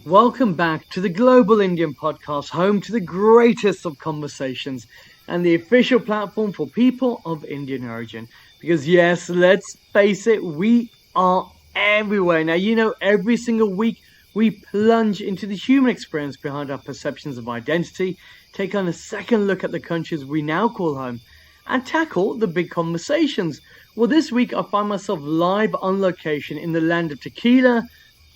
Welcome back to the Global Indian Podcast, home to the greatest of conversations and the official platform for people of Indian origin. Because yes, let's face it, we are everywhere. Now, every single week we plunge into the human experience behind our perceptions of identity, take on a second look at the countries we now call home, and tackle the big conversations. Well, this week I find myself live on location in the land of tequila,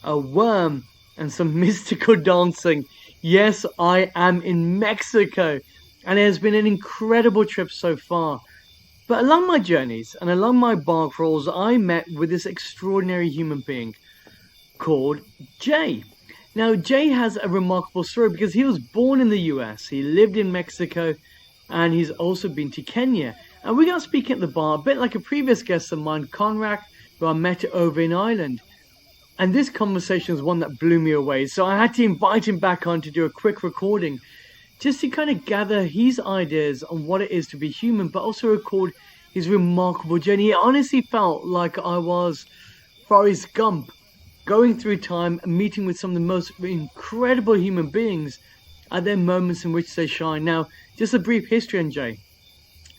a worm, and some mystical dancing. Yes, I am in Mexico, and it has been an incredible trip so far. But along my journeys and along my bar crawls, I met with this extraordinary human being called Jay. Now, Jay has a remarkable story because he was born in the US, he lived in Mexico, and he's also been to Kenya. And we got speaking at the bar, a bit like a previous guest of mine, Conrad, who I met over in Ireland. And this conversation was one that blew me away. So I had to invite him back on to do a quick recording just to kind of gather his ideas on what it is to be human, but also record his remarkable journey. It honestly felt like I was Forrest Gump, going through time and meeting with some of the most incredible human beings at their moments in which they shine. Now, just a brief history on Jay.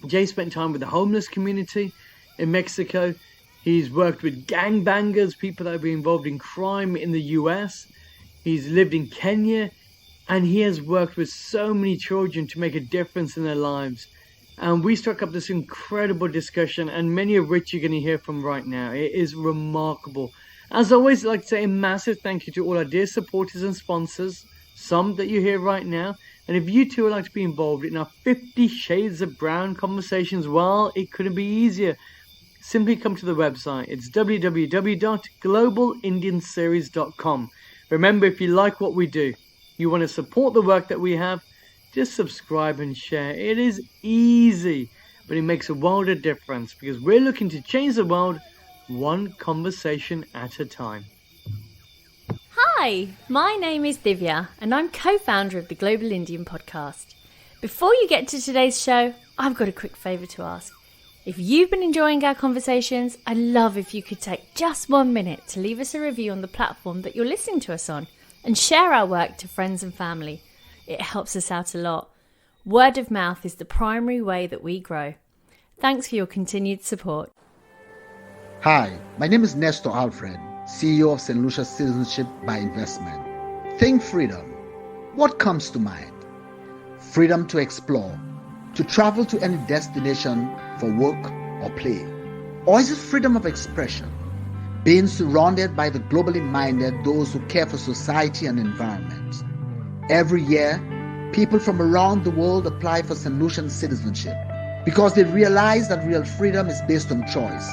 Jay spent time with the homeless community in Mexico. He's worked with gangbangers, people that have been involved in crime in the US. He's lived in Kenya, and he has worked with so many children to make a difference in their lives. And we struck up this incredible discussion, and many of which you're going to hear from right now. It is remarkable. As always, I'd like to say a massive thank you to all our dear supporters and sponsors, some that you hear right now. And if you too would like to be involved in our 50 Shades of Brown conversations, well, it couldn't be easier. Simply come to the website. It's www.globalindianseries.com. Remember, if you like what we do, you want to support the work that we have, just subscribe and share. It is easy, but it makes a world of difference because we're looking to change the world one conversation at a time. Hi, my name is Divya and I'm co-founder of the Global Indian Podcast. Before you get to today's show, I've got a quick favour to ask. If you've been enjoying our conversations, I'd love if you could take just 1 minute to leave us a review on the platform that you're listening to us on and share our work to friends and family. It helps us out a lot. Word of mouth is the primary way that we grow. Thanks for your continued support. Hi, my name is Nestor Alfred, CEO of St. Lucia Citizenship by Investment. Think freedom. What comes to mind? Freedom to explore, to travel to any destination for work or play? Or is it freedom of expression? Being surrounded by the globally minded, those who care for society and environment. Every year, people from around the world apply for St. Lucian citizenship because they realize that real freedom is based on choice.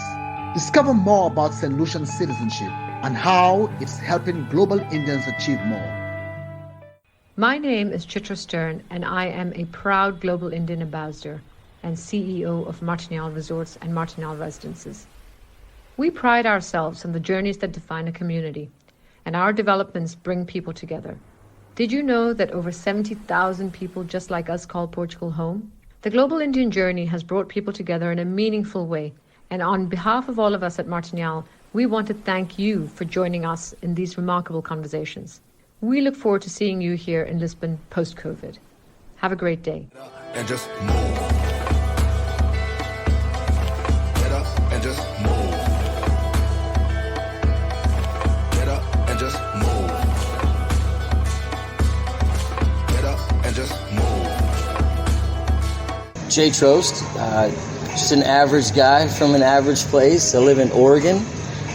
Discover more about St. Lucian citizenship and how it's helping global Indians achieve more. My name is Chitra Stern, and I am a proud Global Indian Ambassador and CEO of Martignal Resorts and Martignal Residences. We pride ourselves on the journeys that define a community, and our developments bring people together. Did you know that over 70,000 people just like us call Portugal home? The Global Indian journey has brought people together in a meaningful way, and on behalf of all of us at Martignal, we want to thank you for joining us in these remarkable conversations. We look forward to seeing you here in Lisbon post-COVID. Have a great day. And just move. Get up and just move. Get up and just move. Get up and just move. Jay Trost, just an average guy from an average place. I live in Oregon.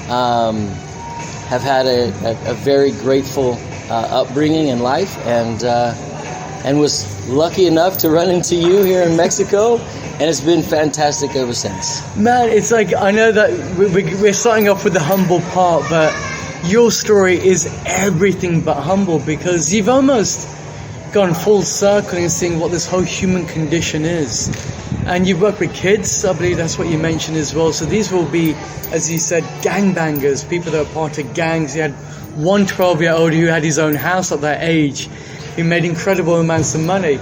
Have had a very grateful upbringing in life, and was lucky enough to run into you here in Mexico, and it's been fantastic ever since. Man, it's like, I know that we're starting off with the humble part, but your story is everything but humble because you've almost gone full circle in seeing what this whole human condition is. And you work with kids, I believe that's what you mentioned as well. So these will be, as you said, gangbangers, people that are part of gangs. You had one 12-year-old who had his own house at that age, who made incredible amounts of money.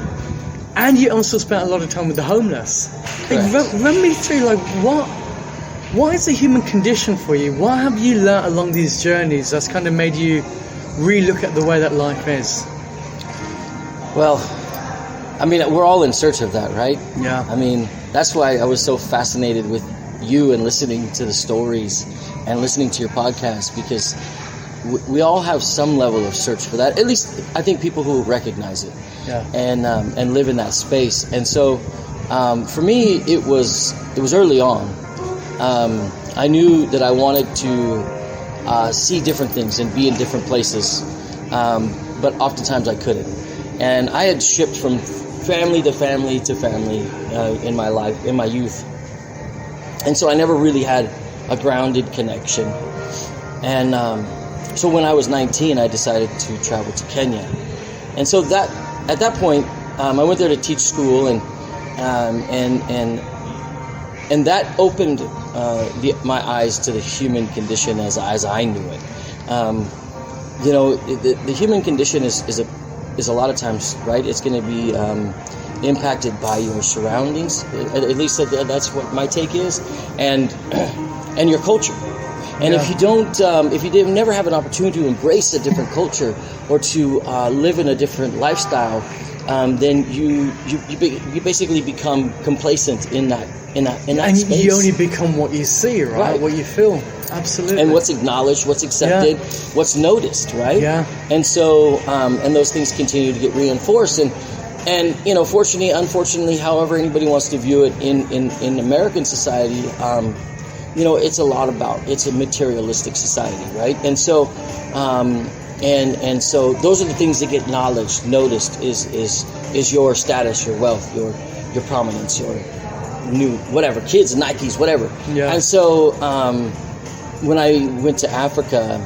And you also spent a lot of time with the homeless. Like, run me through, like, what is the human condition for you? What have you learnt along these journeys that's kind of made you re-look at the way that life is? Well, I mean, we're all in search of that, right? Yeah. I mean, that's why I was so fascinated with you and listening to the stories and listening to your podcast, because we all have some level of search for that. At least I think people who recognize it, and live in that space. And so, for me, it was early on. I knew that I wanted to see different things and be in different places, but oftentimes I couldn't. And I had shipped from family to family to family in my life, in my youth, and so I never really had a grounded connection. And so when I was 19, I decided to travel to Kenya. And so at that point, I went there to teach school, and that opened my eyes to the human condition as I knew it. The human condition is a lot of times, right? It's going to be impacted by your surroundings. At least that's what my take is, and your culture. And if you don't, if you never have an opportunity to embrace a different culture or to live in a different lifestyle, then you basically become complacent in that space. You only become what you see, right? What you feel. Absolutely. And what's acknowledged, what's accepted, what's noticed, right? Yeah. And so, and those things continue to get reinforced. And fortunately, unfortunately, however anybody wants to view it in American society, it's a materialistic society, right? And so, and so those are the things that get acknowledged, noticed, is your status, your wealth, your prominence, your new whatever, kids, Nikes, whatever. Yeah. And so, when I went to Africa,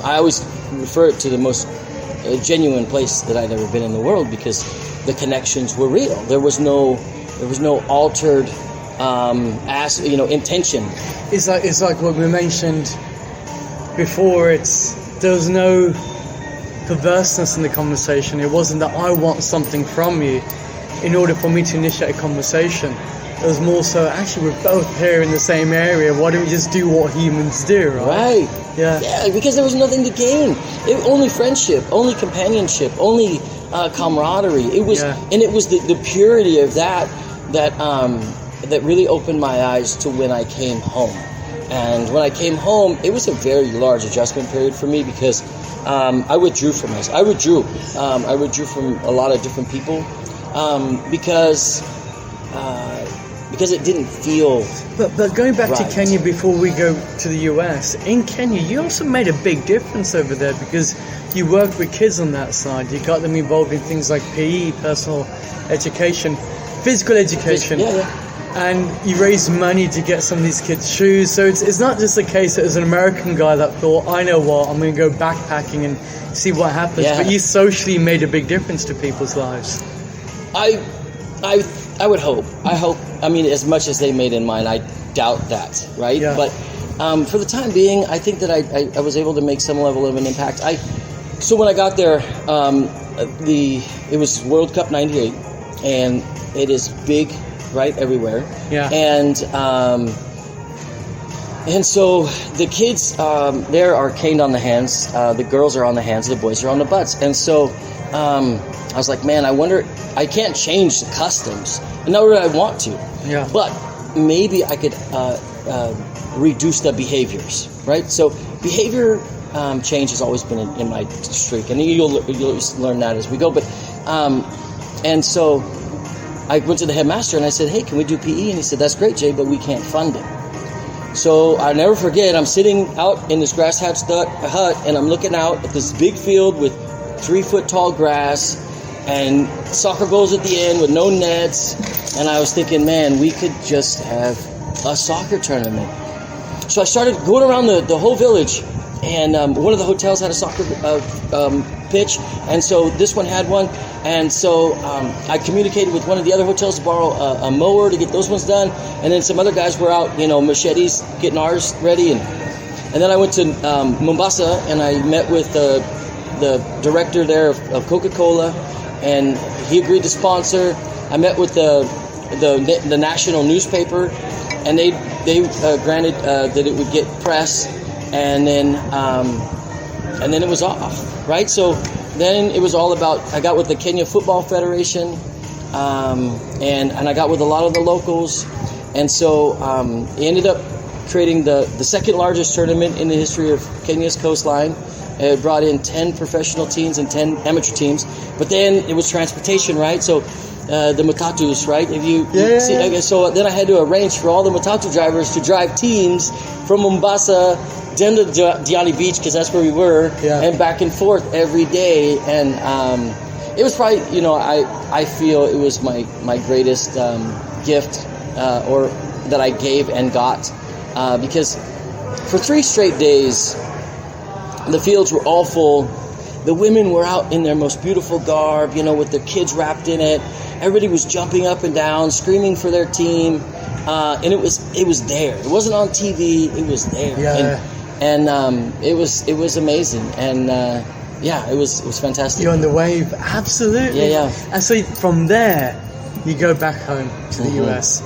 I always refer it to the most genuine place that I'd ever been in the world, because the connections were real. There was no altered intention. It's like what we mentioned before. There was no perverseness in the conversation. It wasn't that I want something from you in order for me to initiate a conversation. It was more so, actually, we're both here in the same area. Why don't we just do what humans do, right? Right. Yeah. Yeah, because there was nothing to gain. Only friendship, only companionship, only camaraderie. It was, and it was the purity of that really opened my eyes to when I came home. And when I came home, it was a very large adjustment period for me, because I withdrew from this. I withdrew from a lot of different people because it didn't feel. But going back right. to Kenya before we go to the US, in Kenya you also made a big difference over there, because you worked with kids on that side. You got them involved in things like PE, personal education, physical education. And you raised money to get some of these kids shoes. So it's not just a case that as an American guy that thought, I know what, I'm going to go backpacking and see what happens. Yeah. But you socially made a big difference to people's lives. I would hope. I mean, as much as they made in mine, I doubt that, right? Yeah. But for the time being, I think that I was able to make some level of an impact. So when I got there, it was World Cup '98, and it is big, right, everywhere. Yeah. And so the kids there are caned on the hands. The girls are on the hands. The boys are on the butts. And so I was like, man, I wonder. I can't change the customs, nor do I want to. Yeah. But maybe I could reduce the behaviors, right? So behavior change has always been in my streak, and you'll learn that as we go. But and so I went to the headmaster and I said, hey, can we do PE? And he said, that's great, Jay, but we can't fund it. So I'll never forget, I'm sitting out in this grass hut, and I'm looking out at this big field with 3-foot tall grass and soccer goals at the end with no nets. And I was thinking, man, we could just have a soccer tournament. So I started going around the whole village, and one of the hotels had a soccer pitch, and so this one had one. And so I communicated with one of the other hotels to borrow a mower to get those ones done, and then some other guys were out, machetes, getting ours ready. And then I went to Mombasa, and I met with the director there of Coca-Cola, and he agreed to sponsor. I met with the national newspaper, and they granted that it would get press. And then and then it was off, right? So then it was all about, I got with the Kenya Football Federation, and I got with a lot of the locals, and so it ended up creating the second largest tournament in the history of Kenya's coastline. It brought in 10 professional teams and 10 amateur teams, but then it was transportation, right? So the matatus, right? If you see, yeah. So then I had to arrange for all the matatu drivers to drive teams from Mombasa down to Diani Beach, because that's where we were, and back and forth every day. And it was probably, I feel it was my greatest gift or that I gave and got, because for 3 straight days, the fields were all full. The women were out in their most beautiful garb, with their kids wrapped in it. Everybody was jumping up and down, screaming for their team, and it was there. It wasn't on TV. It was there, and it was amazing, and it was fantastic. You're on the wave, absolutely. Yeah. And so from there, you go back home to the US.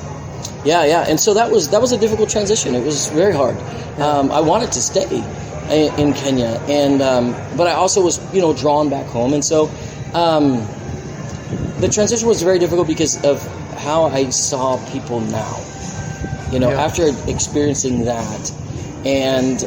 Yeah, and so that was a difficult transition. It was very hard. I wanted to stay in Kenya, and but I also was drawn back home, and so the transition was very difficult because of how I saw people now. After experiencing that, and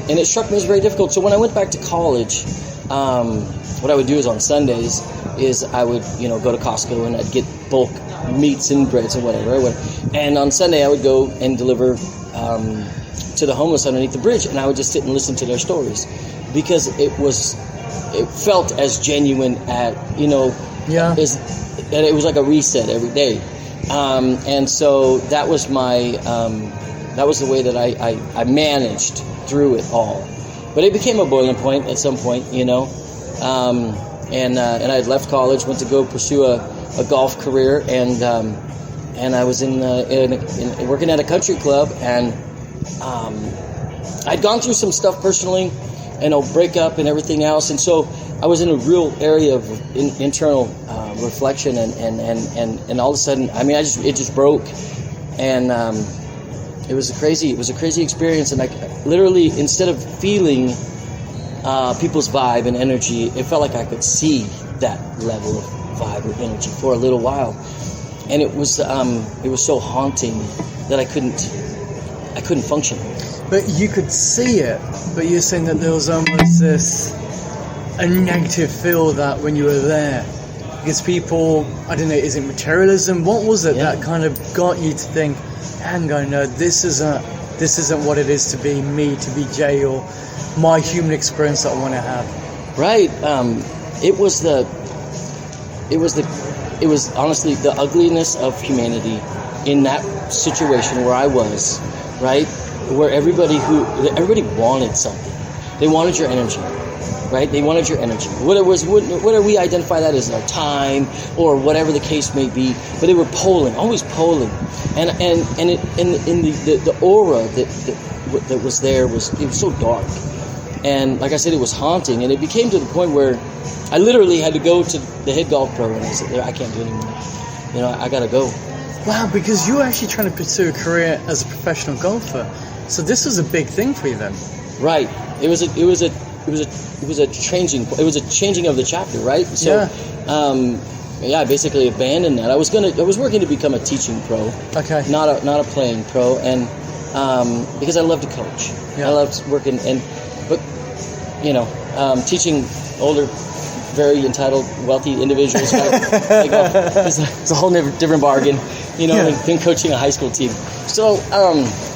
it struck me as very difficult. So when I went back to college, what I would do is on Sundays is I would go to Costco and I'd get bulk meats and breads and whatever. And on Sunday I would go and deliver to the homeless underneath the bridge, and I would just sit and listen to their stories, because it felt as genuine as that it was like a reset every day. And so that was that was the way that I managed through it all. But it became a boiling point at some point, and I had left college, went to go pursue a golf career, and I was in working at a country club, and I'd gone through some stuff personally, breakup and everything else, and so I was in a real area of internal reflection, and all of a sudden, it just broke, and it was a crazy experience, and I literally, instead of feeling people's vibe and energy, it felt like I could see that level of vibe or energy for a little while, and it was so haunting that I couldn't function. But you could see it, but you're saying that there was almost a negative feel that when you were there, because people, I don't know, is it materialism? What was it that kind of got you to think, hang on, no, this isn't what it is to be me, to be Jay, or my human experience that I want to have? Right. It was honestly the ugliness of humanity in that situation where I was, right? Where everybody wanted something. They wanted your energy, right? They wanted your energy. Whether we identify that as our time or whatever the case may be, but they were always polling, and the aura that was there was so dark, and like I said, it was haunting, and it became to the point where I literally had to go to the head golf pro, and I said, I can't do it anymore. I gotta go. Wow, because you were actually trying to pursue a career as a professional golfer. So this was a big thing for you then. Right. It was a changing of the chapter, right? So I basically abandoned that. I was working to become a teaching pro. Okay. Not a playing pro, and because I love to coach. Yeah. I loved working but teaching older, very entitled, wealthy individuals. It's a whole different bargain, than coaching a high school team. So,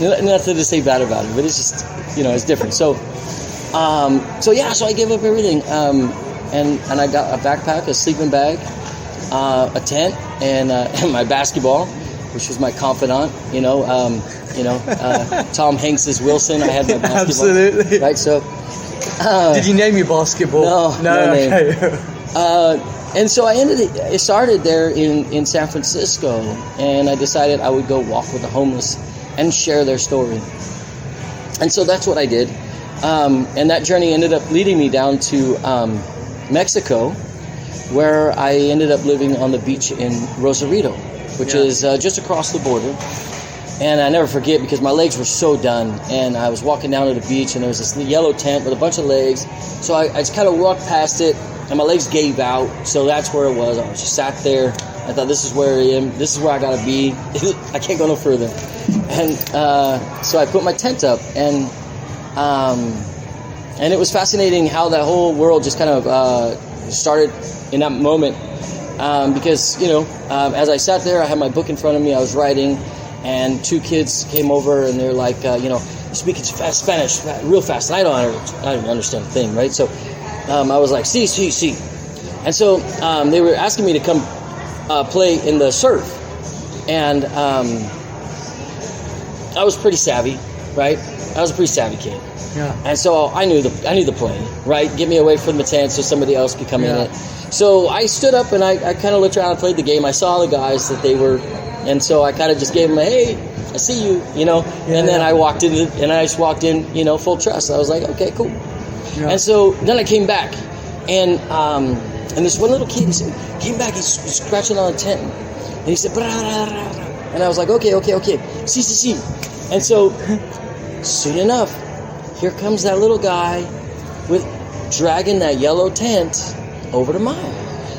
nothing to say bad about it, but it's just, it's different. So I gave up everything, and I got a backpack, a sleeping bag, a tent, and my basketball, which was my confidant. Tom Hanks's Wilson. I had my basketball. Absolutely. Right. So. Did you name your basketball? No. Okay. And so I started there in San Francisco, and I decided I would go walk with the homeless and share their story. And so that's what I did. And that journey ended up leading me down to Mexico, where I ended up living on the beach in Rosarito, which is just across the border. And I never forget because my legs were so done. And I was walking down to the beach, and there was this yellow tent with a bunch of legs. So I just kind of walked past it, and my legs gave out. So that's where it was. I just sat there. I thought, this is where I am. This is where I got to be. I can't go no further. And so I put my tent up, and it was fascinating how that whole world just kind of started in that moment. Because, as I sat there, I had my book in front of me, I was writing, and two kids came over, and they're like, speaking fast Spanish real fast, and I don't understand a thing, right? So I was like, sí. And so they were asking me to come play in the surf, and I was pretty savvy, right? I was a pretty savvy kid. Yeah. And so I knew the play, right? Get me away from the tent so somebody else could come in it. So I stood up and I kind of looked around and played the game. I saw the guys that they were, and so I kind of just gave them a, hey, I see you, and then I walked in, and I just walked in, full trust. I was like, okay, cool. Yeah. And so then I came back, and this one little kid, came back, he's scratching on the tent, and he said, and I was like, okay, see. And so soon enough, here comes that little guy with dragging that yellow tent over to mine.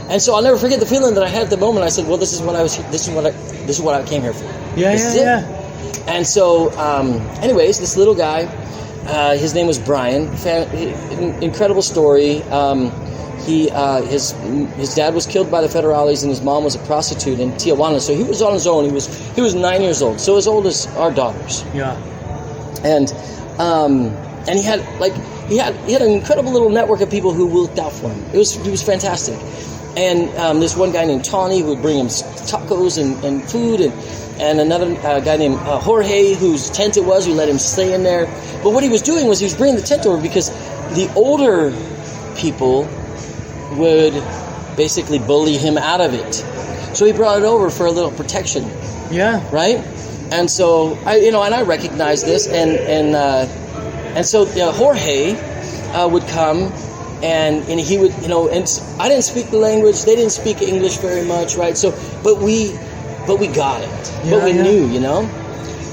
And so I'll never forget the feeling that I had at the moment. I said, well, this is what I came here for. Yeah. And so, anyways, this little guy, his name was Brian. Incredible story. His dad was killed by the Federales, and his mom was a prostitute in Tijuana. So he was on his own. He was 9 years old, so as old as our daughters. Yeah. And he had an incredible little network of people who looked out for him. It was fantastic. And this one guy named Tawny who would bring him tacos and food, and another guy named Jorge, whose tent it was, who let him stay in there. But what he was doing was he was bringing the tent over because the older people would basically bully him out of it. So he brought it over for a little protection. Yeah. Right? And so I recognized this, and so Jorge would come, and he would, and I didn't speak the language, they didn't speak English very much, right? So, but we got it, but we knew,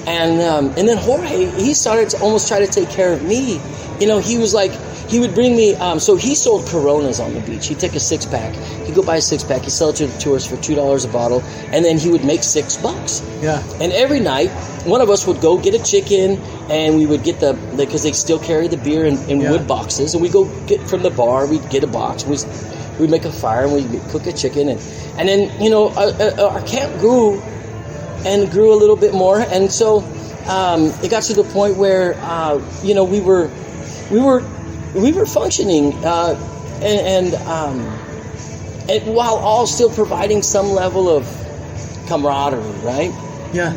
and then Jorge, he started to almost try to take care of me. He was like, he would bring me, so he sold Coronas on the beach. He'd take a 6-pack. He'd go buy a 6-pack. He'd sell it to the tourists for $2 a bottle. And then he would make $6. Yeah. And every night, one of us would go get a chicken, and we would get because they still carry the beer in wood boxes. And we'd go get from the bar, we'd get a box. We'd make a fire, and we'd cook a chicken. And then, our camp grew a little bit more. And so it got to the point where, we were functioning, and while all still providing some level of camaraderie, right? Yeah.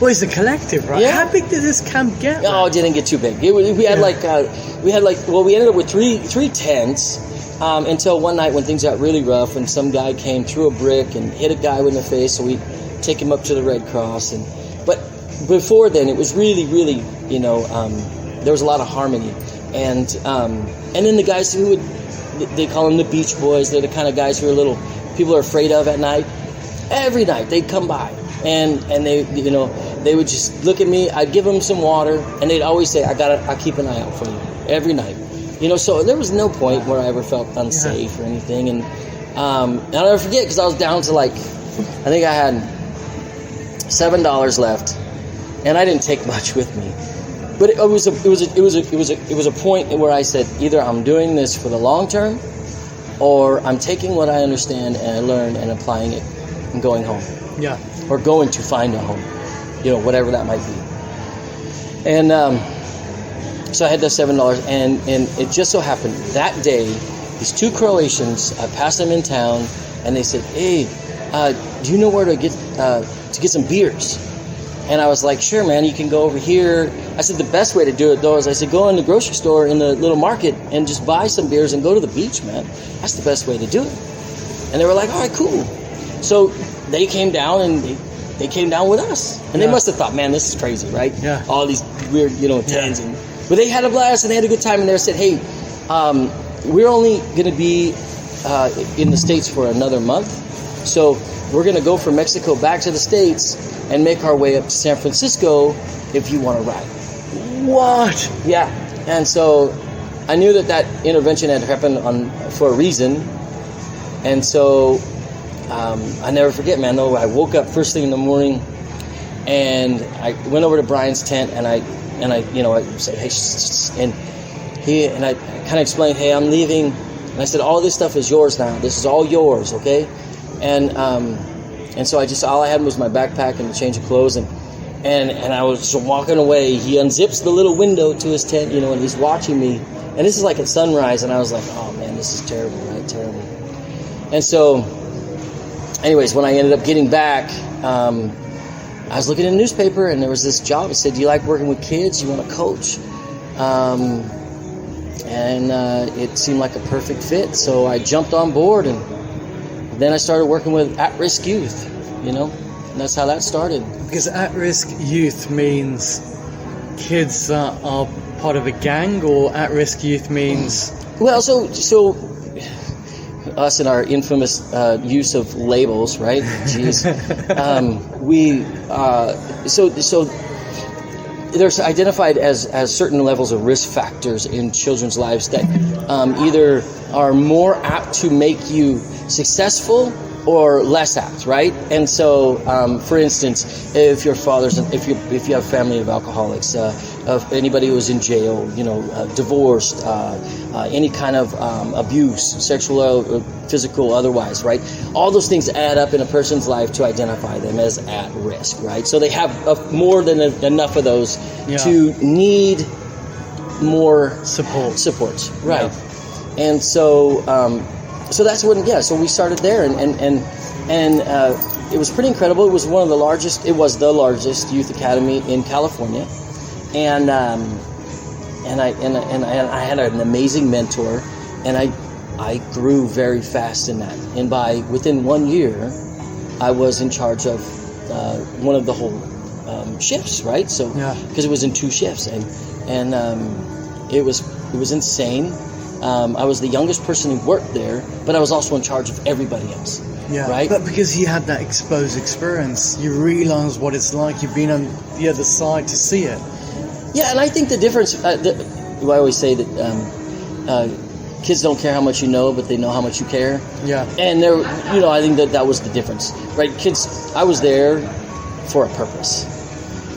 Well, it's a collective, right? Yeah. How big did this camp get? Oh, it didn't get too big. We ended up with three tents until one night when things got really rough, and some guy came, threw a brick and hit a guy in the face. So we take him up to the Red Cross, but before then it was really, really, there was a lot of harmony. And then the guys they call them the Beach Boys. They're the kind of guys who people are afraid of at night. Every night they'd come by, and they would just look at me. I'd give them some water, and they'd always say, I'll keep an eye out for you every night. So there was no point where I ever felt unsafe or anything. And I'll never forget, because I was down to I think I had $7 left, and I didn't take much with me. But it was a point where I said, either I'm doing this for the long term, or I'm taking what I understand and I learned and applying it and going home. Yeah. Or going to find a home, whatever that might be. And so I had that $7, and it just so happened that day, these two Croatians, I passed them in town, and they said, hey, do you know where to get some beers? And I was like, sure, man, you can go over here. I said, the best way to do it, though, is I said, go in the grocery store in the little market and just buy some beers and go to the beach, man. That's the best way to do it. And they were like, all right, cool. So they came down, and they came down with us. And they must have thought, man, this is crazy, right? Yeah. All these weird, tents. But they had a blast, and they had a good time. And they said, hey, we're only going to be in the States for another month. So we're going to go from Mexico back to the States and make our way up to San Francisco if you want to ride. What? Yeah. And so I knew that intervention had happened for a reason. And so I never forget, man, though, I woke up first thing in the morning and I went over to Brian's tent and I said, hey, and I kind of explained, hey, I'm leaving. And I said, all this stuff is yours now. This is all yours, okay? And so all I had was my backpack and a change of clothes, and I was just walking away. He unzips the little window to his tent, and he's watching me. And this is like at sunrise, and I was like, oh man, this is terrible, right? Terrible. And so, anyways, when I ended up getting back, I was looking in the newspaper, and there was this job. It said, do you like working with kids? You want to coach? And it seemed like a perfect fit. So I jumped on board, and then I started working with at-risk youth, and that's how that started. Because at-risk youth means kids that are part of a gang, or at-risk youth means... Well, so us and our infamous use of labels, right? Jeez. So there's identified as certain levels of risk factors in children's lives that either are more apt to make you successful or less apt, right? And so, for instance, if your if you have a family of alcoholics, of anybody who was in jail, divorced, any kind of abuse, sexual, physical, otherwise, right? All those things add up in a person's life to identify them as at risk, right? So they have more than enough of those to need more support, right? Yeah. And so. So that's when, so we started there, and it was pretty incredible. It was the largest youth academy in California, and I had an amazing mentor, and I grew very fast in that. And within 1 year, I was in charge of one of the whole shifts, right? So because it was in 2 shifts, and it was insane. I was the youngest person who worked there, but I was also in charge of everybody else. Yeah, right? But because you had that exposed experience, you realize what it's like. You've been on the other side to see it. Yeah, and I think the difference, I always say that kids don't care how much you know, but they know how much you care. Yeah. And I think that was the difference, right? Kids, I was there for a purpose.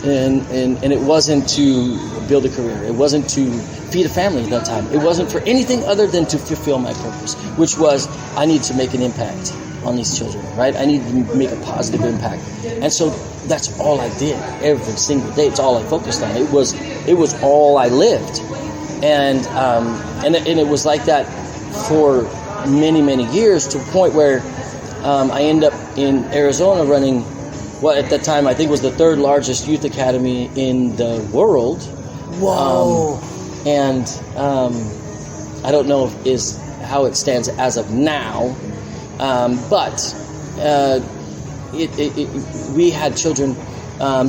And it wasn't to build a career. It wasn't to feed a family at that time. It wasn't for anything other than to fulfill my purpose, which was I need to make an impact on these children, right? I need to make a positive impact. And so that's all I did every single day. It's all I focused on. It was all I lived. And it was like that for many, many years, to a point where I ended up in Arizona running what at that time I think was the 3rd largest youth academy in the world. Whoa! I don't know how it stands as of now, but we had children,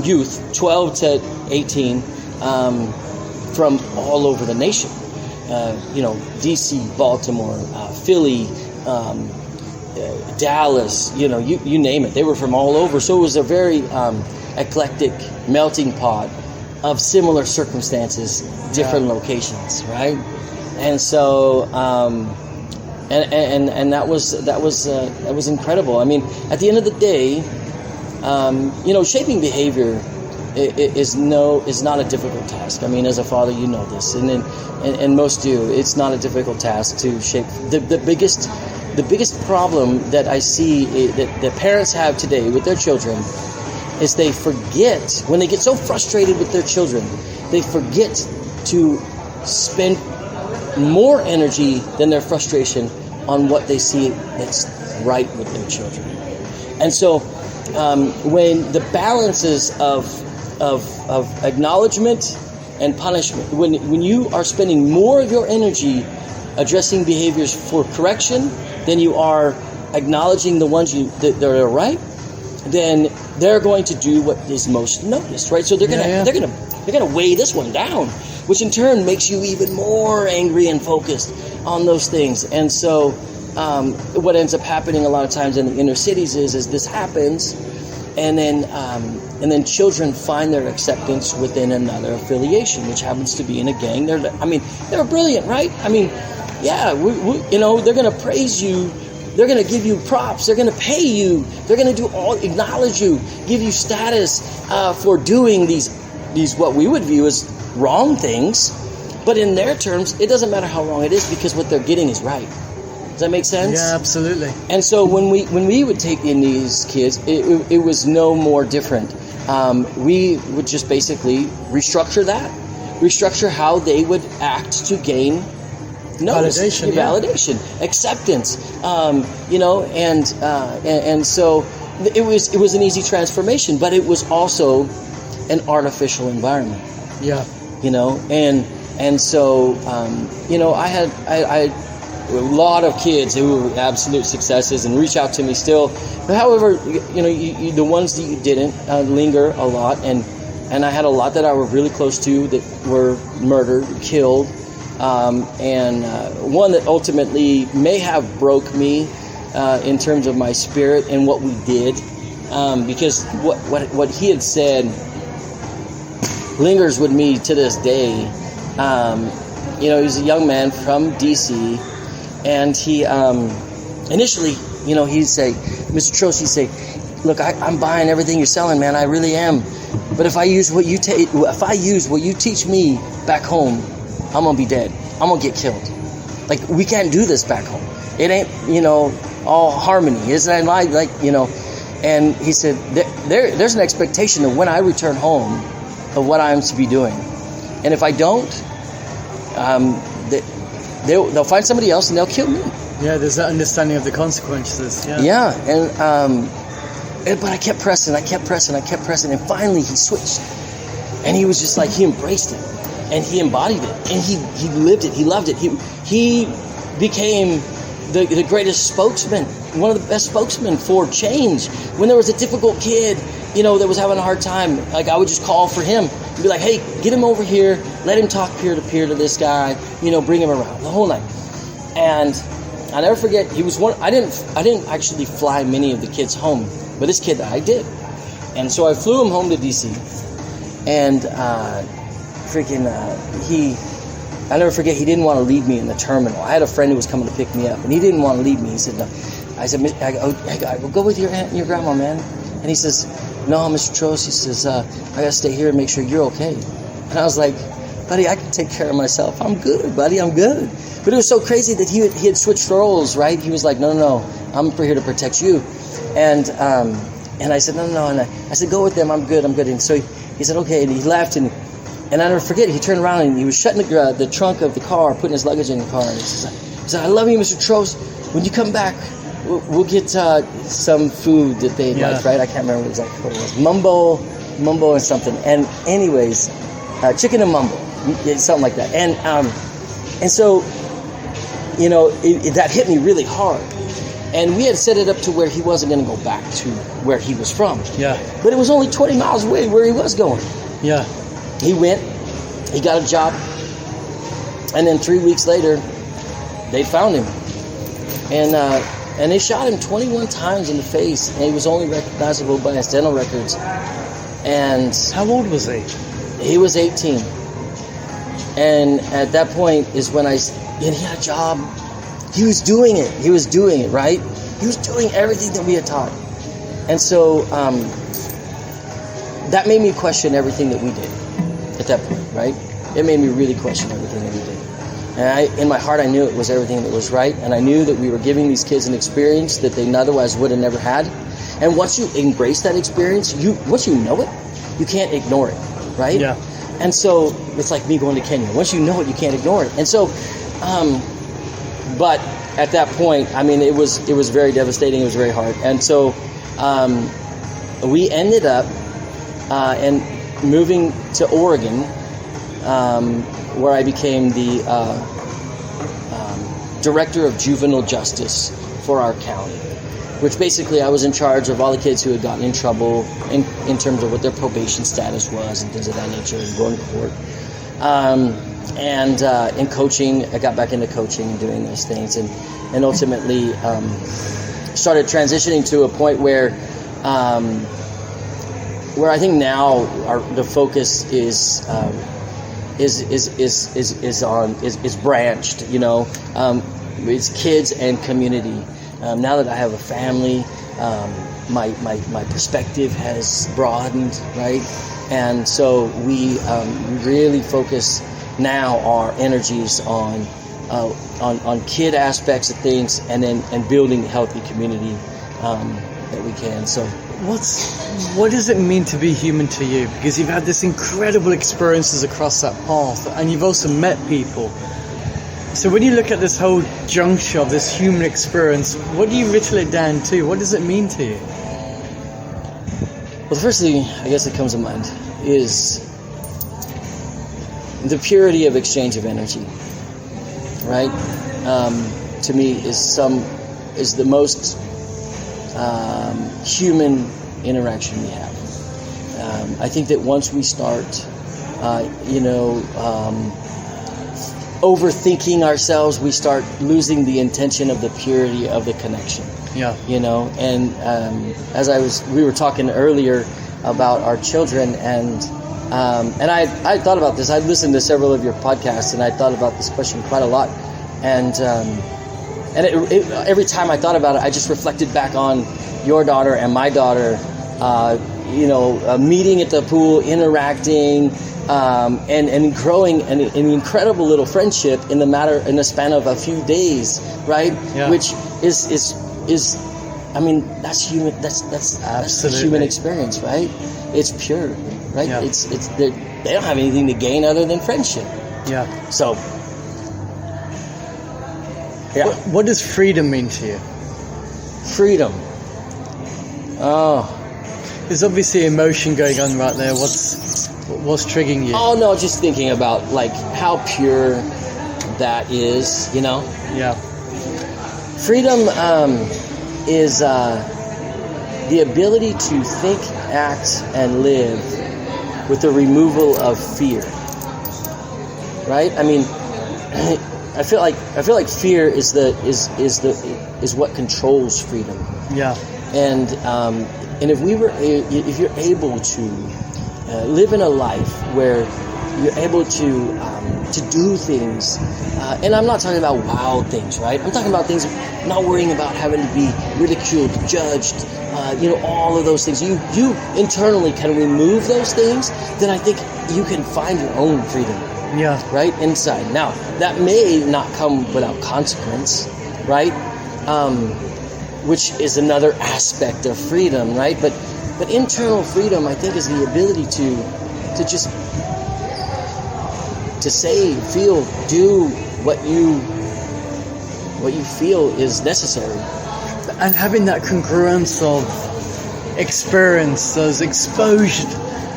youth, 12 to 18, from all over the nation. D.C., Baltimore, Philly, Dallas, you name it. They were from all over. So it was a very eclectic melting pot of similar circumstances, different locations, right? And so, and that was incredible. I mean, at the end of the day, shaping behavior is not a difficult task. I mean, as a father, you know this, and most do. It's not a difficult task to shape. The biggest problem that I see that parents have today with their children is they forget, when they get so frustrated with their children, they forget to spend more energy than their frustration on what they see that's right with their children. And so when the balances of acknowledgement and punishment, when you are spending more of your energy addressing behaviors for correction than you are acknowledging the ones that are right, then they're going to do what is most noticed, right? So they're gonna weigh this one down, which in turn makes you even more angry and focused on those things. And so what ends up happening a lot of times in the inner cities is this happens, and then children find their acceptance within another affiliation, which happens to be in a gang. They're brilliant, right? I mean, yeah, they're going to praise you. They're going to give you props. They're going to pay you. They're going to acknowledge you, give you status for doing these what we would view as wrong things. But in their terms, it doesn't matter how wrong it is, because what they're getting is right. Does that make sense? Yeah, absolutely. And so when we would take in these kids, it was no more different. We would just basically restructure how they would act to gain notice, validation, acceptance, and so it was an easy transformation, but it was also an artificial environment. Yeah. And so I had a lot of kids who were absolute successes and reach out to me still. But however, the ones that you didn't linger a lot, and I had a lot that I were really close to that were murdered, killed. And one that ultimately may have broke me in terms of my spirit and what we did, because what he had said lingers with me to this day. He was a young man from DC, and he initially, he'd say, Mr. Trost, he'd say, look, I'm buying everything you're selling, man, I really am. But if I use what you teach me back home, I'm going to be dead. I'm going to get killed. Like, we can't do this back home. It ain't, all harmony. Isn't it like. And he said, there's an expectation of when I return home of what I'm to be doing. And if I don't, they'll find somebody else and they'll kill me. Yeah, there's that understanding of the consequences. Yeah, and but I kept pressing, and finally he switched. And he was just like, he embraced it. And he embodied it, and he lived it, he loved it. He became the greatest spokesman, one of the best spokesmen for change. When there was a difficult kid, that was having a hard time, like, I would just call for him and be like, hey, get him over here, let him talk peer to peer to this guy, bring him around the whole night. And I'll never forget, he was one. I didn't actually fly many of the kids home, but this kid I did. And so I flew him home to DC, and I'll never forget, he didn't want to leave me in the terminal. I had a friend who was coming to pick me up, and he didn't want to leave me. He said, no. I said, well, go with your aunt and your grandma, man. And he says, no, Mr. Trost, he says, I got to stay here and make sure you're okay. And I was like, buddy, I can take care of myself. I'm good, buddy, I'm good. But it was so crazy that he had switched roles, right? He was like, no, I'm here to protect you. And I said, no. And I said, go with them, I'm good. And so he said, okay, and he left, and I'll never forget, he turned around and he was shutting the trunk of the car, putting his luggage in the car. And he said, I love you, Mr. Trost. When you come back, we'll get some food that they like, right? I can't remember exactly what it was. Mumbo and something. And anyways, chicken and mumbo, something like that. And so, that hit me really hard. And we had set it up to where he wasn't going to go back to where he was from. Yeah. But it was only 20 miles away where he was going. Yeah. He went, he got a job, and then 3 weeks later, they found him. And they shot him 21 times in the face, and he was only recognizable by his dental records. And how old was he? He was 18. And at that point is when he had a job. He was doing it, right? He was doing everything that we had taught. And so that made me question everything that we did at that point, right? It made me really question everything that we did. And in my heart, I knew it was everything that was right. And I knew that we were giving these kids an experience that they otherwise would have never had. And once you embrace that experience, once you know it, you can't ignore it, right? Yeah. And so it's like me going to Kenya. Once you know it, you can't ignore it. And so, but at that point, I mean, it was very devastating. It was very hard. And so we ended up and moving to Oregon, where I became the director of juvenile justice for our county, which basically I was in charge of all the kids who had gotten in trouble in terms of what their probation status was and things of that nature, and going to court. And in coaching, I got back into coaching and doing those things. and ultimately started transitioning to a point where I think now the focus is branched. It's kids and community. Now that I have a family, my perspective has broadened, right? And so we really focus now our energies on kid aspects of things, and building a healthy community that we can. So what does it mean to be human to you? Because you've had this incredible experiences across that path, and you've also met people. So when you look at this whole juncture of this human experience, what do you whittle it down to? What does it mean to you? Well, the first thing I guess that comes to mind is the purity of exchange of energy, right? To me is the most human interaction we have. I think that once we start, overthinking ourselves, we start losing the intention of the purity of the connection. Yeah. And as we were talking earlier about our children, and I thought about this. I listened to several of your podcasts, and I thought about this question quite a lot. And every time I thought about it, I just reflected back on your daughter and my daughter, meeting at the pool, interacting, and growing an incredible little friendship in the span of a few days, right? Yeah. Which is I mean, that's human. That's the human experience, right? It's pure, right? Yeah. It's they don't have anything to gain other than friendship. Yeah. So, yeah. What does freedom mean to you? Freedom. Oh. There's obviously emotion going on right there. What's triggering you? Oh no, just thinking about like how pure that is, Yeah. Freedom is the ability to think, act, and live with the removal of fear. Right? I mean, I feel like fear is what controls freedom. Yeah. And if you're able to live in a life where you're able to do things, and I'm not talking about wild things, right? I'm talking about things, not worrying about having to be ridiculed, judged, all of those things. You internally can remove those things, then I think you can find your own freedom. Yeah. Right inside. Now, that may not come without consequence, right? Which is another aspect of freedom, right? But internal freedom, I think, is the ability to just to say, feel, do what you feel is necessary. And having that congruence of experience, those exposed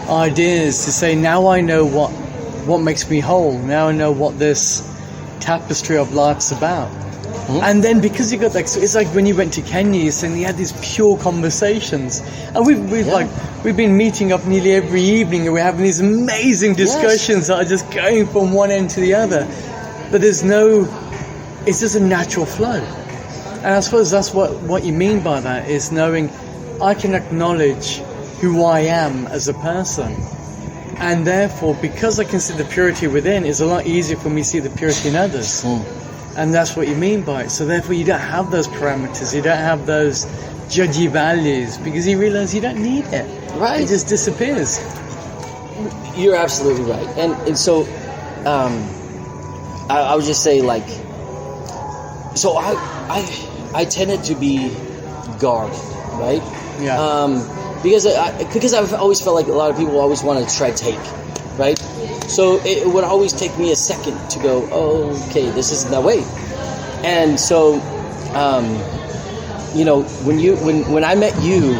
ideas to say, now I know what makes me whole. Now I know what this tapestry of life's about. Mm-hmm. And then because you got that, it's like when you went to Kenya, you're saying you had these pure conversations, and we've been meeting up nearly every evening, and we're having these amazing discussions that are just going from one end to the other. But it's just a natural flow. And I suppose that's what you mean by that, is knowing I can acknowledge who I am as a person. And therefore, because I can see the purity within, it's a lot easier for me to see the purity in others. Mm. And that's what you mean by it. So therefore, you don't have those parameters. You don't have those judgy values, because you realize you don't need it. Right. It just disappears. You're absolutely right. And so, I would just say, like, so I tended to be guarded, right? Yeah. Because I've always felt like a lot of people always want to try take, right? So it would always take me a second to go, oh, okay, this isn't that way. And so, when I met you,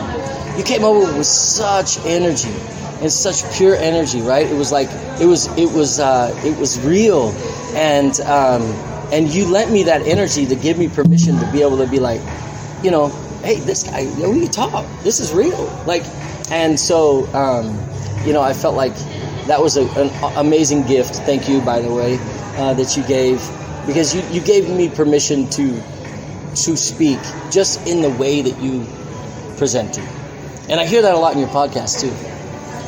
you came over with such energy and such pure energy, right? It was like it was real, and you lent me that energy to give me permission to be able to be like, hey, this guy, we can talk. This is real. Like, and so, I felt like that was an amazing gift. Thank you, by the way, that you gave, because you gave me permission to to speak, just in the way that you present it. And I hear that a lot in your podcast too.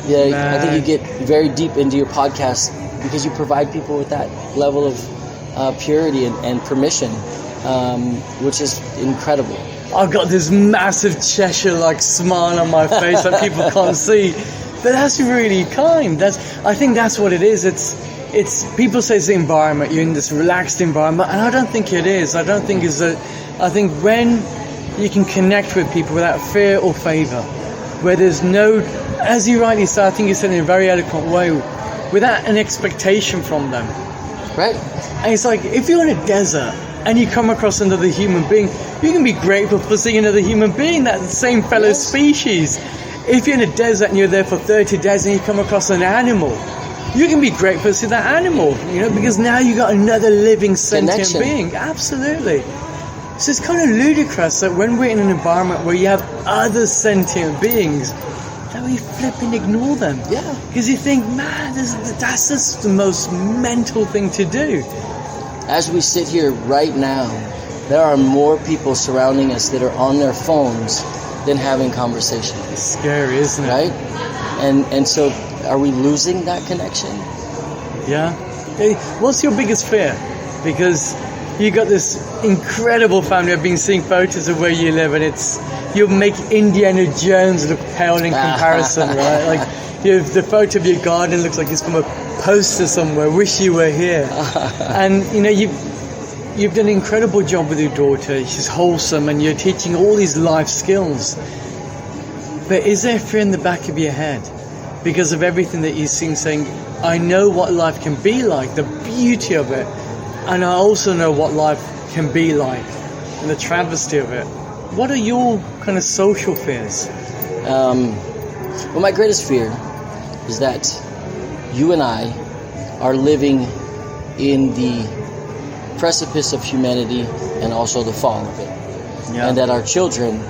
Yeah, I think you get very deep into your podcast because you provide people with that level of purity and permission, which is incredible. I've got this massive Cheshire-like smile on my face that people can't see, but that's really kind. I think that's what it is. It's people say it's the environment. You're in this relaxed environment, and I don't think it is. I don't think it's a. I think when you can connect with people without fear or favor, where there's no, as you rightly said, I think you said in a very eloquent way, without an expectation from them. Right. And it's like, if you're in a desert and you come across another human being, you can be grateful for seeing another human being, that same fellow species. If you're in a desert and you're there for 30 days and you come across an animal, you can be grateful to see that animal, because now you got another living sentient Connection. being. Absolutely. So it's kind of ludicrous that when we're in an environment where you have other sentient beings, that we flip and ignore them. Yeah. Because you think, man, that's just the most mental thing to do. As we sit here right now, there are more people surrounding us that are on their phones than having conversation. It's scary, isn't it? Right? And so, are we losing that connection? Yeah. Hey, what's your biggest fear? Because you got this incredible family. I've been seeing photos of where you live, and you'll make Indiana Jones look pale in comparison, right? Like the photo of your garden looks like it's from a poster somewhere. Wish you were here. And you've done an incredible job with your daughter. She's wholesome, and you're teaching all these life skills. But is there fear in the back of your head because of everything that you've seen, saying, I know what life can be like, the beauty of it, and I also know what life can be like, and the travesty of it. What are your kind of social fears? Well, my greatest fear is that you and I are living in the precipice of humanity and also the fall of it. Yeah. And that our children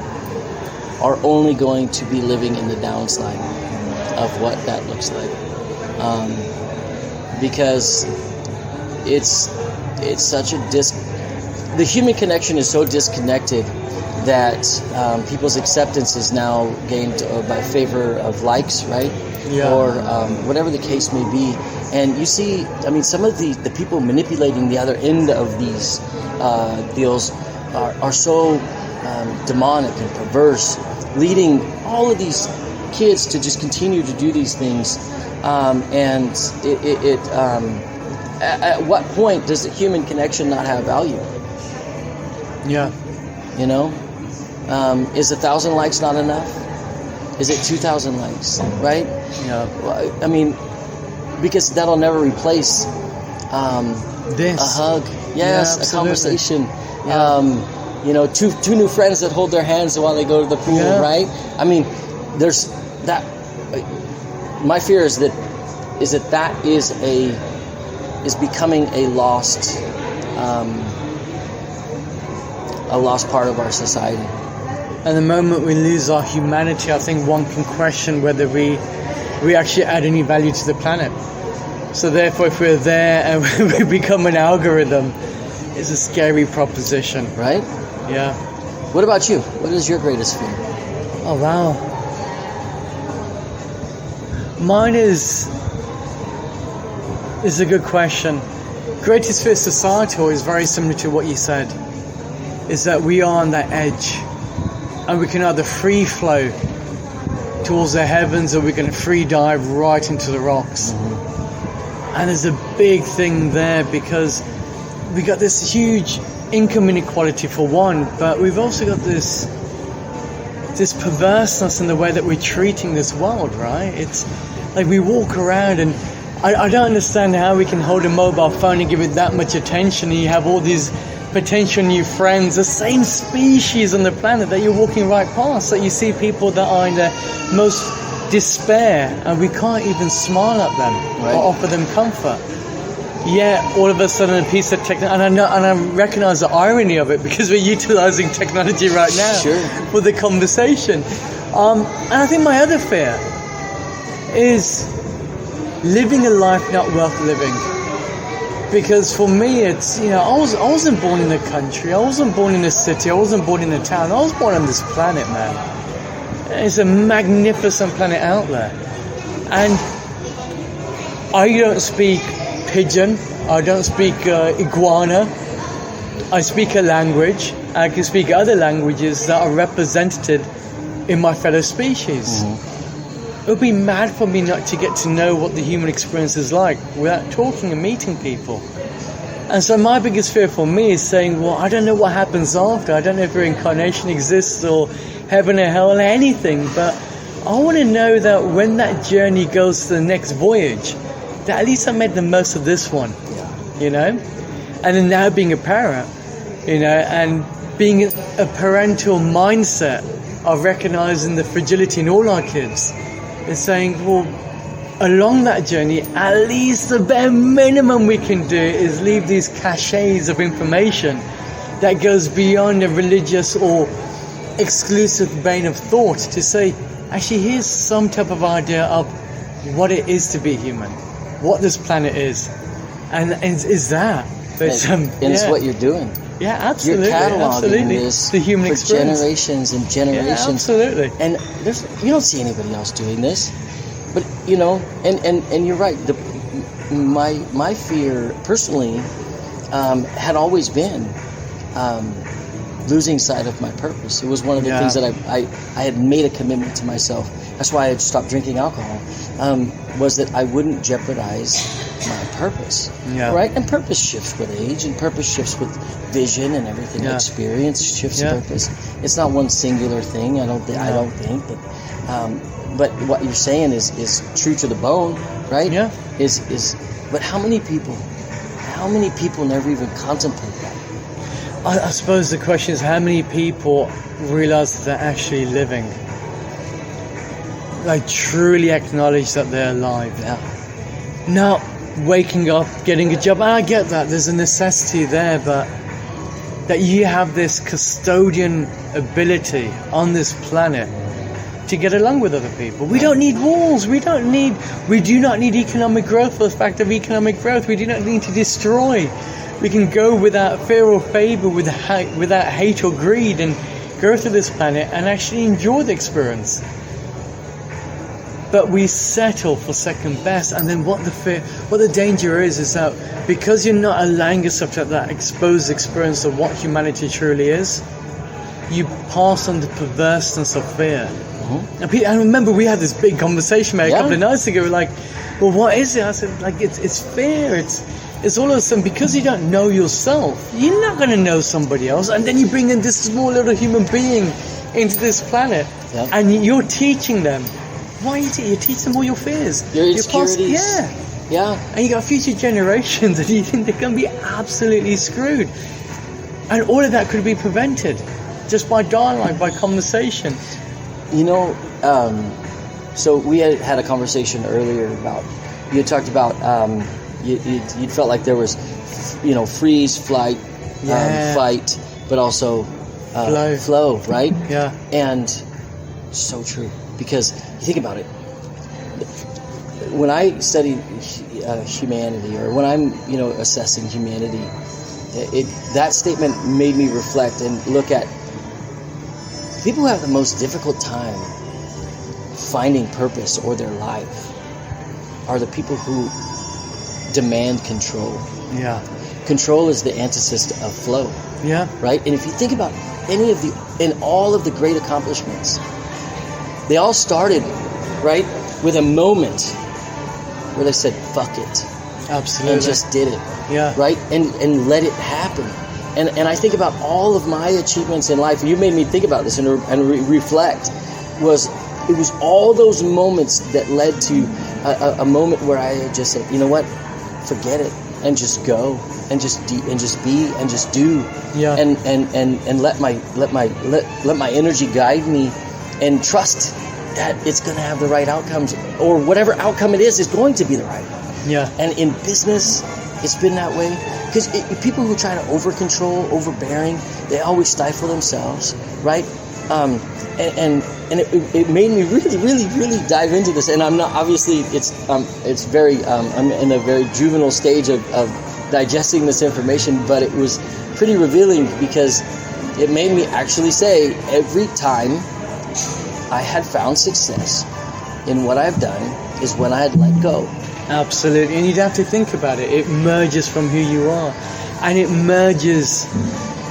are only going to be living in the downside of what that looks like. Because it's such a the human connection is so disconnected that people's acceptance is now gained by favor of likes, right? Yeah. Or whatever the case may be. And you see, some of the people manipulating the other end of these deals are so demonic and perverse, leading all of these kids to just continue to do these things. And at what point does the human connection not have value? Yeah. Is 1,000 likes not enough? Is it 2,000 likes, right? Yeah. Because that'll never replace This. a hug. Yes, Yeah, a conversation. Yeah. Two new friends that hold their hands while they go to the pool, Yeah. right? There's that. My fear is that is becoming a lost part of our society. And the moment we lose our humanity, I think one can question whether we actually add any value to the planet. So therefore, if we're there and we become an algorithm, it's a scary proposition. Right? Yeah. What about you? What is your greatest fear? Oh, wow. Mine is a good question. Greatest fear societal is very similar to what you said. Is that we are on that edge. And we can either free flow towards the heavens, or we can free dive right into the rocks. Mm-hmm. And there's a big thing there, because we got this huge income inequality for one, but we've also got this perverseness in the way that we're treating this world, right? It's like we walk around, and I don't understand how we can hold a mobile phone and give it that much attention, and you have all these potential new friends, the same species on the planet that you're walking right past, that you see people that are in the most despair, and we can't even smile at them, right, or offer them comfort. Yet all of a sudden a piece of technology, and I recognize the irony of it, because we're utilizing technology right now, sure, for the conversation. And I think my other fear is living a life not worth living. Because for me, it's, I wasn't born in a country, I wasn't born in a city, I wasn't born in a town, I was born on this planet, man. It's a magnificent planet out there. And I don't speak pidgin, I don't speak iguana, I speak a language, I can speak other languages that are represented in my fellow species. It would be mad for me not to get to know what the human experience is like without talking and meeting people. And so my biggest fear for me is saying, well, I don't know what happens after. I don't know if reincarnation exists or heaven or hell or anything, but I want to know that when that journey goes to the next voyage, that at least I made the most of this one, And then now being a parent, and being a parental mindset of recognizing the fragility in all our kids, and saying, well, along that journey, at least the bare minimum we can do is leave these caches of information that goes beyond a religious or exclusive vein of thought to say, actually, here's some type of idea of what it is to be human, what this planet is, and is that. It's what you're doing. Yeah, absolutely. You're cataloging this the human for experience. generations and generations. Yeah, absolutely. And you don't see anybody else doing this. But and you're right. My fear personally had always been losing sight of my purpose. It was one of the things that I had made a commitment to myself. That's why I had stopped drinking alcohol. Was that I wouldn't jeopardize my purpose. Right? And purpose shifts with age, and purpose shifts with vision and everything. Experience shifts purpose. It's not one singular thing. I don't think. But what you're saying is true to the bone, right? Yeah. But how many people never even contemplate that? I suppose the question is, how many people realize that they're actually living? Like, truly acknowledge that they're alive. Yeah. Not waking up, getting a job. And I get that. There's a necessity there, but that you have this custodian ability on this planet to get along with other people. We don't need walls. We do not need economic growth for the fact of economic growth. We do not need to destroy. We can go without fear or favor, without hate or greed, and go through this planet and actually enjoy the experience. But we settle for second best, and then what the danger is that because you're not allowing yourself to have that exposed experience of what humanity truly is, you pass on the perverseness of fear. And I remember we had this big conversation a couple of nights ago. We're like, well, what is it? I said, like, it's fear. It's all of a sudden, because you don't know yourself, you're not going to know somebody else, and then you bring in this small little human being into this planet, and you're teaching them. Why are you teach them all your fears, your insecurities? And you got future generations, and you think they're going to be absolutely screwed. And all of that could be prevented just by dialogue, by conversation. So we had a conversation earlier about, you had talked about you felt like there was, freeze, flight, fight, but also flow, right? Yeah. And so true, because you think about it. When I study humanity, or when I'm assessing humanity, that statement made me reflect and look at people who have the most difficult time finding purpose or their life are the people who demand control. Yeah. Control is the antithesis of flow. Yeah. Right? And if you think about all of the great accomplishments, they all started, right, with a moment where they said, fuck it. Absolutely. And just did it. Yeah. Right? And let it happen. And I think about all of my achievements in life. You made me think about this and reflect. It was all those moments that led to a moment where I just said, you know what, forget it, and just go, and just be, and just do, and let my energy guide me, and trust that it's going to have the right outcomes, or whatever outcome it is going to be the right one. Yeah. And in business, it's been that way. Because people who try to over-control, overbearing, they always stifle themselves, right? And it made me really, really, really dive into this. And I'm not, obviously, it's very, I'm in a very juvenile stage of digesting this information, but it was pretty revealing because it made me actually say every time I had found success in what I've done is when I had let go. Absolutely, and you'd have to think about it. It merges from who you are, and it merges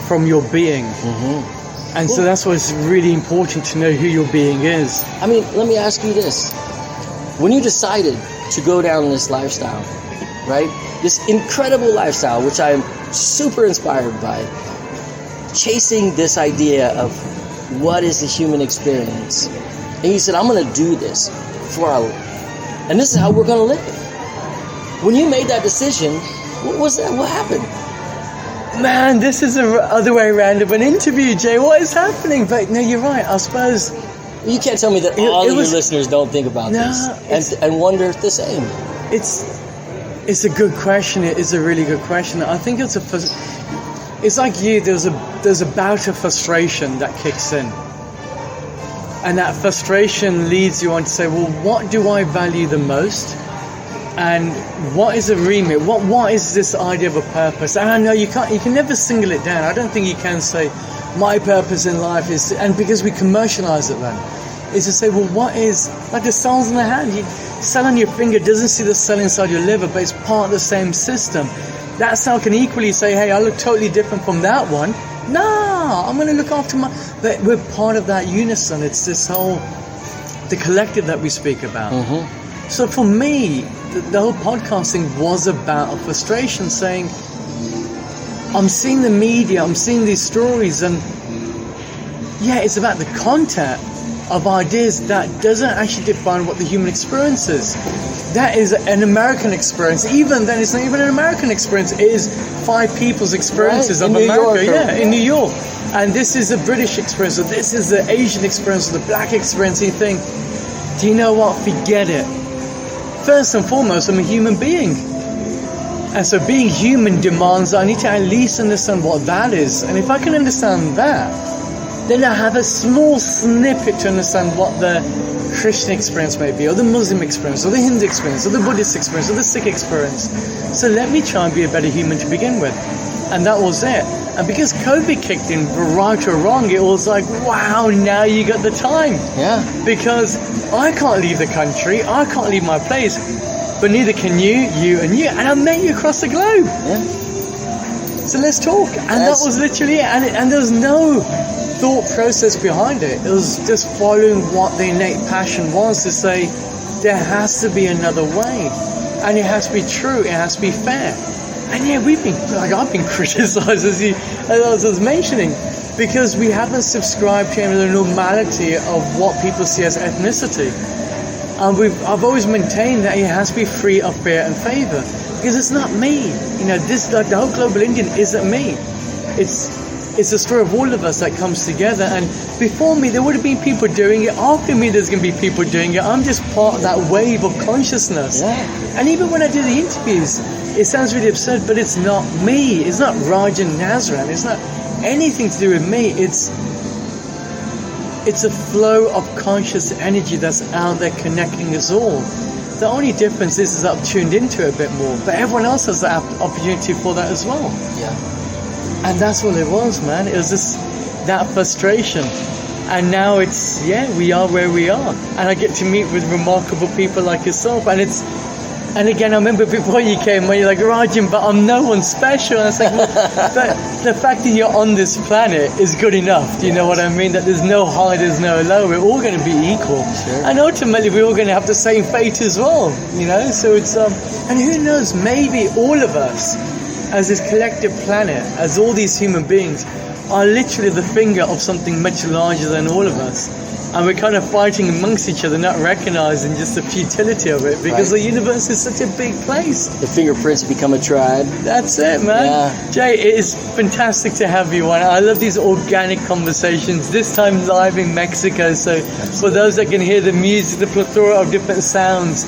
from your being. Mm-hmm. And so that's why it's really important to know who your being is. I mean, let me ask you this. When you decided to go down this lifestyle, right? This incredible lifestyle, which I'm super inspired by, chasing this idea of what is the human experience. And you said, I'm going to do this for our life. And this is how we're going to live. When you made that decision, what was that? What happened? Man, this is the other way around of an interview, Jay. What is happening? But no, you're right. I suppose you can't tell me that all of your listeners don't think about this and wonder the same. It's a good question. It is a really good question. I think it's like you. There's a bout of frustration that kicks in, and that frustration leads you on to say, well, what do I value the most? And what is a remit? What is this idea of a purpose? And I know you can never single it down. I don't think you can say my purpose in life is, and because we commercialize it then, is to say, well, what is, like the cells in the hand, cell on your finger doesn't see the cell inside your liver, but it's part of the same system. That cell can equally say, hey, I look totally different from that one. No, I'm going to look after but we're part of that unison. It's this the collective that we speak about. Mm-hmm. So for me, the whole podcasting was about a frustration, saying, I'm seeing the media, I'm seeing these stories, and yeah, it's about the content of ideas that doesn't actually define what the human experience is. That is an American experience. Even then, it's not even an American experience. It is 5 people's experiences of America. Yeah, in New York. And this is a British experience, or this is the Asian experience, or the black experience. And you think, do you know what? Forget it. First and foremost, I'm a human being. And so being human demands I need to at least understand what that is. And if I can understand that, then I have a small snippet to understand what the Christian experience may be, or the Muslim experience, or the Hindu experience, or the Buddhist experience, or the Sikh experience. So let me try and be a better human to begin with. And that was it. And because COVID kicked in, right or wrong, it was like, wow, now you got the time. Yeah. Because I can't leave the country, I can't leave my place, but neither can you, and you. And I met you across the globe. Yeah. So let's talk. And that was literally it. And there was no thought process behind it. It was just following what the innate passion was, to say there has to be another way, and it has to be true, it has to be fair. And yeah, I've been criticized, as I was mentioning, because we haven't subscribed to the normality of what people see as ethnicity. And I've always maintained that it has to be free of fear and favor, because it's not me. The whole global Indian isn't me. It's the story of all of us that comes together. And before me, there would have been people doing it. After me, there's going to be people doing it. I'm just part of that wave of consciousness. Yeah. And even when I do the interviews, it sounds really absurd, but it's not me. It's not Rajan Nazran. It's not anything to do with me. It's a flow of conscious energy that's out there connecting us all. The only difference is that I've tuned into it a bit more. But everyone else has the opportunity for that as well. Yeah. And that's all it was, man. It was just that frustration. And now it's, we are where we are. And I get to meet with remarkable people like yourself. And again, I remember before you came, when you're like, Rajan, but I'm no one special. And I was like, well, but the fact that you're on this planet is good enough. Do you know what I mean? That there's no high, there's no low. We're all going to be equal. Sure. And ultimately, we're all going to have the same fate as well. So it's, and who knows, maybe all of us, as this collective planet, as all these human beings, are literally the finger of something much larger than all of us. And we're kind of fighting amongst each other, not recognizing just the futility of it, because the universe is such a big place. The fingerprints become a tribe. That's it, man. Yeah. Jay, it is fantastic to have you on. I love these organic conversations, this time live in Mexico. So for those that can hear the music, the plethora of different sounds,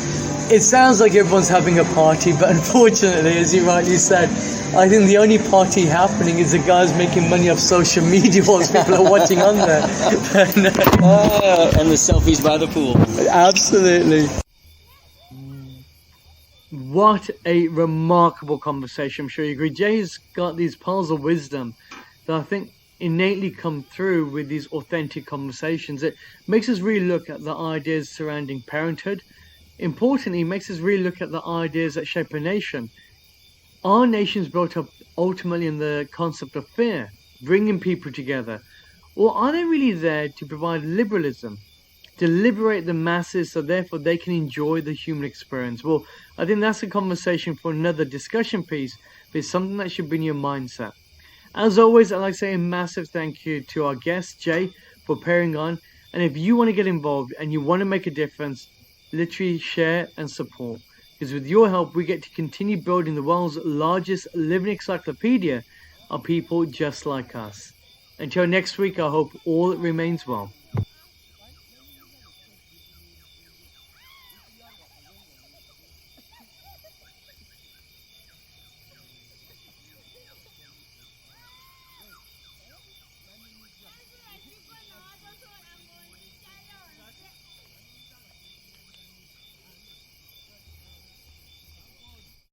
it sounds like everyone's having a party, but unfortunately, as you rightly said, I think the only party happening is the guys making money off social media whilst people are watching on there. And the selfies by the pool. Absolutely. What a remarkable conversation. I'm sure you agree. Jay's got these pearls of wisdom that I think innately come through with these authentic conversations. It makes us really look at the ideas surrounding parenthood. Importantly, it makes us really look at the ideas that shape a nation. Our nation's built up ultimately in the concept of fear, bringing people together. Or are they really there to provide liberalism, to liberate the masses so therefore they can enjoy the human experience? Well, I think that's a conversation for another discussion piece, but it's something that should be in your mindset. As always, I'd like to say a massive thank you to our guest, Jay, for pairing on. And if you want to get involved and you want to make a difference, literally share and support. Because with your help, we get to continue building the world's largest living encyclopedia of people just like us. Until next week, I hope all remains well.